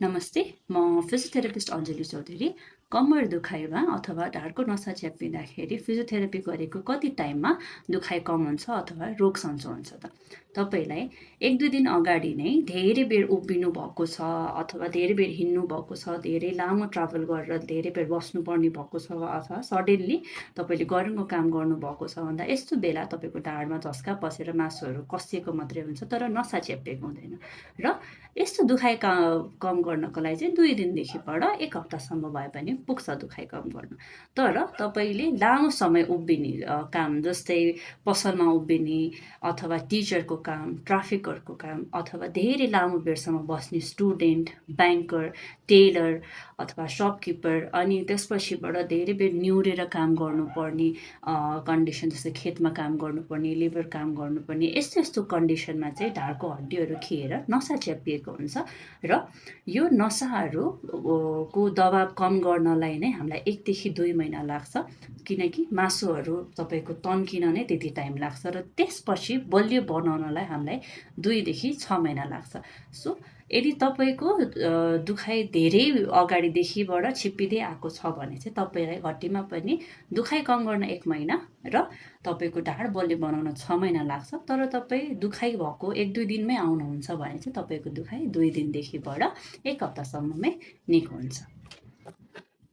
नमस्ते, म फिजियोथेरापिस्ट अञ्जली चौधरी। कम्मर दुखाइमा अथवा ढाडको नसा च्यापिँदाखेरि फिजियोथेरापी गरेको कति टाइममा दुखाइ कम हुन्छ अथवा रोग सन्चो हुन्छ त? तपाईँलाई 1-2 दिन अगाडि नै धेरै बेर उभिनु भएको छ अथवा धेरै बेर हिँड्नु भएको छ, धेरै लामो ट्राभल गरेर धेरै बेर बस्नुपर्ने भएको छ अथवा सडनली तपाईँले गरुङको काम गर्नुभएको छ भन्दा यस्तो बेला तपाईँको ढाडमा झस्का बसेर मासुहरू कसिएको मात्रै हुन्छ तर नसा च्यापिएको हुँदैन। र यस्तो दुखाइ कम गर्नको लागि चाहिँ 2 दिनदेखिबाट 1 हप्तासम्म भए पनि पुग्छ दुखाइ कम गर्न। तर तपाईँले लामो समय उभिने काम जस्तै पसलमा उभिने अथवा टिचरको काम, ट्राफिकरको काम अथवा धेरै लामो बेरसम्म बस्ने स्टुडेन्ट, ब्याङ्कर, टेलर अथवा सपकिपर अनि त्यसपछिबाट धेरै बेर निहुरेर काम गर्नुपर्ने कन्डिसन जस्तै खेतमा काम गर्नुपर्ने, लेबर काम गर्नुपर्ने यस्तो कन्डिसनमा चाहिँ ढाडको हड्डीहरू खिएर नसा च्यापिएको हुन्छ र यो नसाहरू को दबाव कम गर्नलाई नै हामीलाई 1 देखि 2 महिना लाग्छ, किनकि मासुहरू तपाईँको तन्किन नै त्यति टाइम लाग्छ र त्यसपछि बलियो बनाउनलाई हामीलाई 2 देखि 6 महिना लाग्छ। सो यदि तपाईँको दुखाइ धेरै अगाडिदेखिबाट छिप्पिँदै आएको छ भने चाहिँ तपाईँलाई घट्टीमा पनि दुखाइ कम गर्न 1 महिना र तपाईँको ढाड बलियो बनाउन 6 महिना लाग्छ। तर तपाईँ दुखाइ भएको 1-2 दिनमै आउनुहुन्छ भने चाहिँ तपाईँको दुखाइ 2 दिनदेखिबाट 1 हप्तासम्ममै निको हुन्छ।